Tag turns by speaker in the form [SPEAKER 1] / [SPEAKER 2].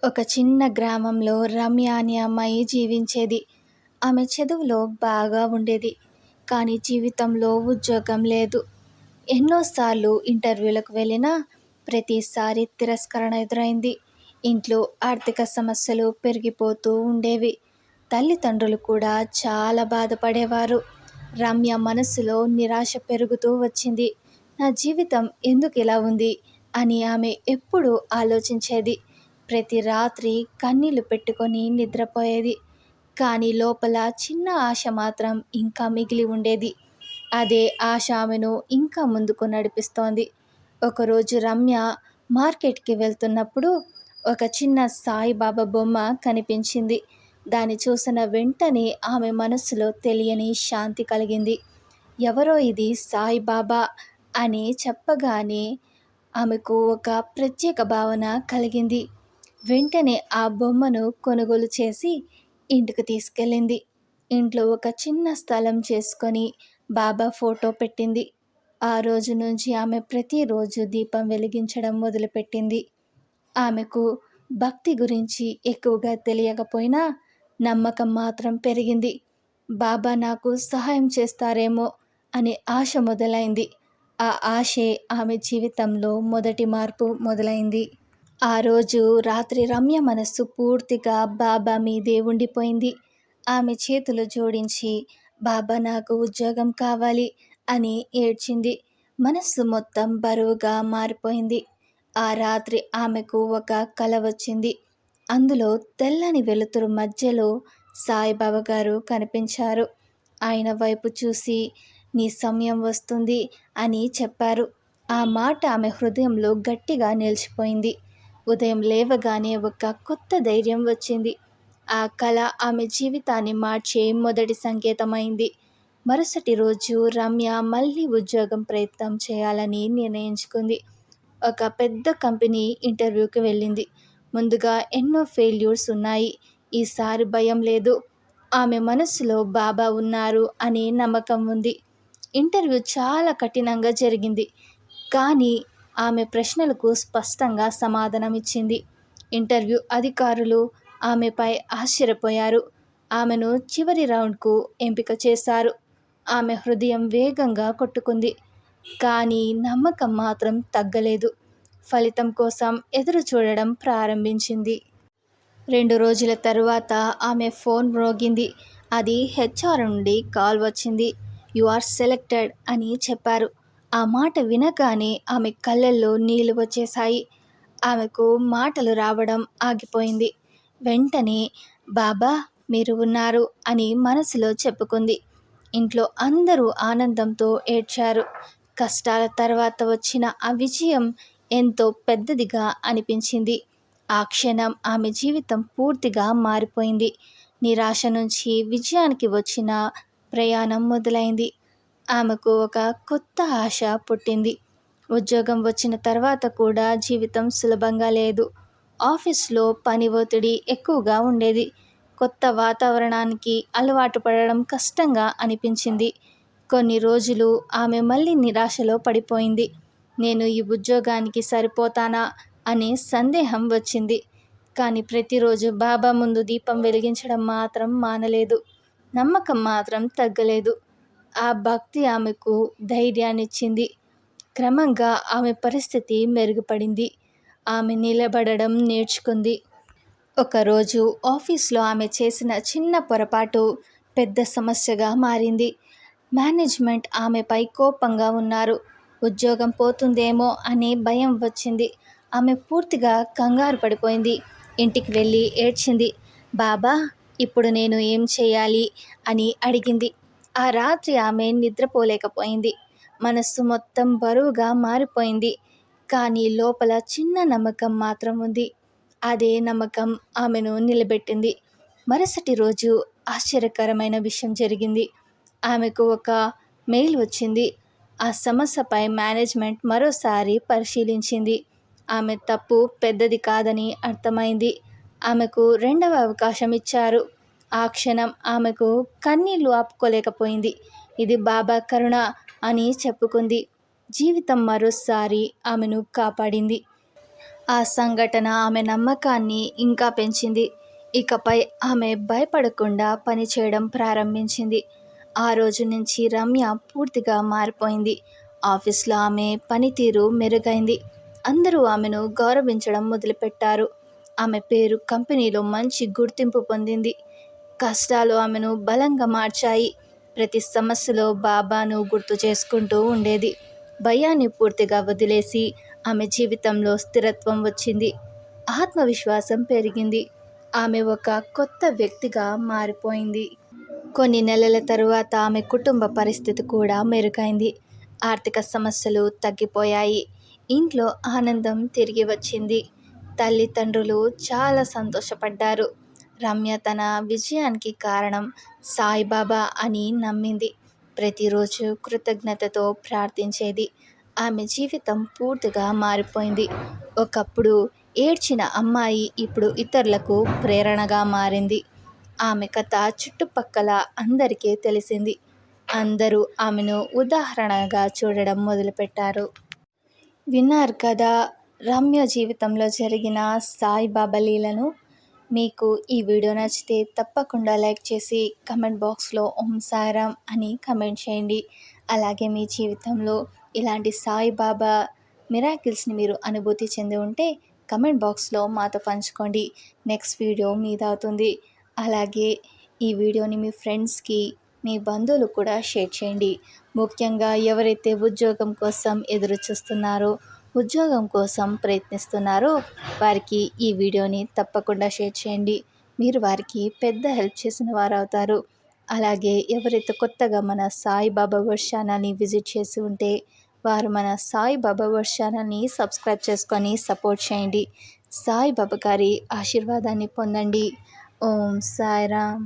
[SPEAKER 1] ఒక చిన్న గ్రామంలో రమ్య అనే అమ్మాయి జీవించేది. ఆమె చదువులో బాగా ఉండేది. కానీ జీవితంలో ఉద్యోగం లేదు. ఎన్నోసార్లు ఇంటర్వ్యూలకు వెళ్ళినా ప్రతిసారి తిరస్కరణ ఎదురైంది. ఇంట్లో ఆర్థిక సమస్యలు పెరిగిపోతూ ఉండేవి. తల్లిదండ్రులు కూడా చాలా బాధపడేవారు. రమ్య మనసులో నిరాశ పెరుగుతూ వచ్చింది. నా జీవితం ఎందుకు ఇలా ఉంది అని ఆమె ఎప్పుడూ ఆలోచించేది. ప్రతి రాత్రి కన్నీళ్లు పెట్టుకొని నిద్రపోయేది. కానీ లోపల చిన్న ఆశ మాత్రం ఇంకా మిగిలి ఉండేది. అదే ఆశ ఆమెను ఇంకా ముందుకు నడిపిస్తోంది. ఒకరోజు రమ్య మార్కెట్కి వెళ్తున్నప్పుడు ఒక చిన్న సాయిబాబా బొమ్మ కనిపించింది. దాన్ని చూసిన వెంటనే ఆమె మనసులో తెలియని శాంతి కలిగింది. ఎవరో ఇది సాయిబాబా అని చెప్పగానే ఆమెకు ఒక ప్రత్యేక భావన కలిగింది. వెంటనే ఆ బొమ్మను కొనుగోలు చేసి ఇంటికి తీసుకెళ్ళింది. ఇంట్లో ఒక చిన్న స్థలం చేసుకొని బాబా ఫోటో పెట్టింది. ఆ రోజు నుంచి ఆమె ప్రతిరోజు దీపం వెలిగించడం మొదలుపెట్టింది. ఆమెకు భక్తి గురించి ఎక్కువగా తెలియకపోయినా నమ్మకం మాత్రం పెరిగింది. బాబా నాకు సహాయం చేస్తారేమో అనే ఆశ మొదలైంది. ఆ ఆశే ఆమె జీవితంలో మొదటి మార్పు మొదలైంది. ఆ రోజు రాత్రి రమ్య మనస్సు పూర్తిగా బాబా మీదే ఉండిపోయింది. ఆమె చేతులు జోడించి బాబా నాకు ఉద్యోగం కావాలి అని ఏడ్చింది. మనస్సు మొత్తం బరువుగా మారిపోయింది. ఆ రాత్రి ఆమెకు ఒక కల వచ్చింది. అందులో తెల్లని వెలుతురు మధ్యలో సాయిబాబా గారు కనిపించారు. ఆయన వైపు చూసి నీ సమయం వస్తుంది అని చెప్పారు. ఆ మాట ఆమె హృదయంలో గట్టిగా నిలిచిపోయింది. ఉదయం లేవగానే ఒక కొత్త ధైర్యం వచ్చింది. ఆ కల ఆమె జీవితాన్ని మార్చే మొదటి సంకేతమైంది. మరుసటి రోజు రమ్య మళ్ళీ ఉద్యోగం ప్రయత్నం చేయాలని నిర్ణయించుకుంది. ఒక పెద్ద కంపెనీ ఇంటర్వ్యూకి వెళ్ళింది. ముందుగా ఎన్నో ఫెయిల్యూర్స్ ఉన్నాయి. ఈసారి భయం లేదు. ఆమె మనసులో బాబా ఉన్నారు అనే నమ్మకం ఉంది. ఇంటర్వ్యూ చాలా కఠినంగా జరిగింది. కానీ ఆమె ప్రశ్నలకు స్పష్టంగా సమాధానం ఇచ్చింది. ఇంటర్వ్యూ అధికారులు ఆమెపై ఆశ్చర్యపోయారు. ఆమెను చివరి రౌండ్కు ఎంపిక చేశారు. ఆమె హృదయం వేగంగా కొట్టుకుంది. కానీ నమ్మకం మాత్రం తగ్గలేదు. ఫలితం కోసం ఎదురు చూడడం ప్రారంభించింది. 2 రోజుల తరువాత ఆమె ఫోన్ మ్రోగింది. అది హెచ్ఆర్ నుండి కాల్ వచ్చింది. యు ఆర్ సెలెక్టెడ్ అని చెప్పారు. ఆ మాట వినగానే ఆమె కళ్ళల్లో నీళ్లు వచ్చేశాయి. ఆమెకు మాటలు రావడం ఆగిపోయింది. వెంటనే బాబా మీరు ఉన్నారు అని మనసులో చెప్పుకుంది. ఇంట్లో అందరూ ఆనందంతో ఏడ్చారు. కష్టాల తర్వాత వచ్చిన ఆ విజయం ఎంతో పెద్దదిగా అనిపించింది. ఆ క్షణం ఆమె జీవితం పూర్తిగా మారిపోయింది. నిరాశ నుంచి విజయానికి వచ్చిన ప్రయాణం మొదలైంది. ఆమెకు ఒక కొత్త ఆశ పుట్టింది. ఉద్యోగం వచ్చిన తర్వాత కూడా జీవితం సులభంగా లేదు. ఆఫీస్లో పని ఒత్తిడి ఎక్కువగా ఉండేది. కొత్త వాతావరణానికి అలవాటు పడడం కష్టంగా అనిపించింది. కొన్ని రోజులు ఆమె మళ్ళీ నిరాశలో పడిపోయింది. నేను ఈ ఉద్యోగానికి సరిపోతానా అనే సందేహం వచ్చింది. కానీ ప్రతిరోజు బాబా ముందు దీపం వెలిగించడం మాత్రం మానలేదు. నమ్మకం మాత్రం తగ్గలేదు. ఆ భక్తి ఆమెకు ధైర్యాన్నిచ్చింది. క్రమంగా ఆమె పరిస్థితి మెరుగుపడింది. ఆమె నిలబడడం నేర్చుకుంది. ఒకరోజు ఆఫీస్లో ఆమె చేసిన చిన్న పొరపాటు పెద్ద సమస్యగా మారింది. మేనేజ్మెంట్ ఆమెపై కోపంగా ఉన్నారు. ఉద్యోగం పోతుందేమో అనే భయం వచ్చింది. ఆమె పూర్తిగా కంగారు పడిపోయింది. ఇంటికి వెళ్ళి ఏడ్చింది. బాబా ఇప్పుడు నేను ఏం చేయాలి అని అడిగింది. ఆ రాత్రి ఆమె నిద్రపోలేకపోయింది. మనస్సు మొత్తం బరువుగా మారిపోయింది. కానీ లోపల చిన్న నమ్మకం మాత్రం ఉంది. అదే నమ్మకం ఆమెను నిలబెట్టింది. మరుసటి రోజు ఆశ్చర్యకరమైన విషయం జరిగింది. ఆమెకు ఒక మెయిల్ వచ్చింది. ఆ సమస్యపై మేనేజ్మెంట్ మరోసారి పరిశీలించింది. ఆమె తప్పు పెద్దది కాదని అర్థమైంది. ఆమెకు రెండవ అవకాశం ఇచ్చారు. ఆ క్షణం ఆమెకు కన్నీళ్లు ఆపుకోలేకపోయింది. ఇది బాబా కరుణ అని చెప్పుకుంది. జీవితం మరోసారి ఆమెను కాపాడింది. ఆ సంఘటన ఆమె నమ్మకాన్ని ఇంకా పెంచింది. ఇకపై ఆమె భయపడకుండా పనిచేయడం ప్రారంభించింది. ఆ రోజు నుంచి రమ్య పూర్తిగా మారిపోయింది. ఆఫీస్లో ఆమె పనితీరు మెరుగైంది. అందరూ ఆమెను గౌరవించడం మొదలుపెట్టారు. ఆమె పేరు కంపెనీలో మంచి గుర్తింపు పొందింది. కష్టాలు ఆమెను బలంగా మార్చాయి. ప్రతి సమస్యలో బాబాను గుర్తు చేసుకుంటూ ఉండేది. భయాన్ని పూర్తిగా వదిలేసి ఆమె జీవితంలో స్థిరత్వం వచ్చింది. ఆత్మవిశ్వాసం పెరిగింది. ఆమె ఒక కొత్త వ్యక్తిగా మారిపోయింది. కొన్ని నెలల తరువాత ఆమె కుటుంబ పరిస్థితి కూడా మెరుగైంది. ఆర్థిక సమస్యలు తగ్గిపోయాయి. ఇంట్లో ఆనందం తిరిగి వచ్చింది. తల్లిదండ్రులు చాలా సంతోషపడ్డారు. రమ్య తన విజయానికి కారణం సాయిబాబా అని నమ్మింది. ప్రతిరోజు కృతజ్ఞతతో ప్రార్థించేది. ఆమె జీవితం పూర్తిగా మారిపోయింది. ఒకప్పుడు ఏడ్చిన అమ్మాయి ఇప్పుడు ఇతరులకు ప్రేరణగా మారింది. ఆమె కథ చుట్టుపక్కల అందరికీ తెలిసింది. అందరూ ఆమెను ఉదాహరణగా చూడడం మొదలుపెట్టారు. విన్నారు కదా రమ్య జీవితంలో జరిగిన సాయిబాబా లీలను. మీకు ఈ వీడియో నచ్చితే తప్పకుండా లైక్ చేసి కమెంట్ బాక్స్లో ఓం సాయిరామ్ అని కమెంట్ చేయండి. అలాగే మీ జీవితంలో ఇలాంటి సాయిబాబా మిరాకిల్స్ని మీరు అనుభూతి చెంది ఉంటే కమెంట్ బాక్స్లో మాతో పంచుకోండి. నెక్స్ట్ వీడియో మీదవుతుంది. అలాగే ఈ వీడియోని మీ ఫ్రెండ్స్కి, మీ బంధువులు కూడా షేర్ చేయండి. ముఖ్యంగా ఎవరైతే ఉద్యోగం కోసం ఎదురు చూస్తున్నారో, ఉద్యోగం కోసం ప్రయత్నిస్తున్నారో వారికి ఈ వీడియోని తప్పకుండా షేర్ చేయండి. మీరు వారికి పెద్ద హెల్ప్ చేసిన వారు అవుతారు. అలాగే ఎవరైతే కొత్తగా మన సాయిబాబా వర్డ్ ఛానల్ని విజిట్ చేసి ఉంటే వారు మన సాయిబాబా వర్డ్ ఛానల్ని సబ్స్క్రైబ్ చేసుకొని సపోర్ట్ చేయండి. సాయిబాబా గారి ఆశీర్వాదాన్ని పొందండి. ఓం సాయిరామ్.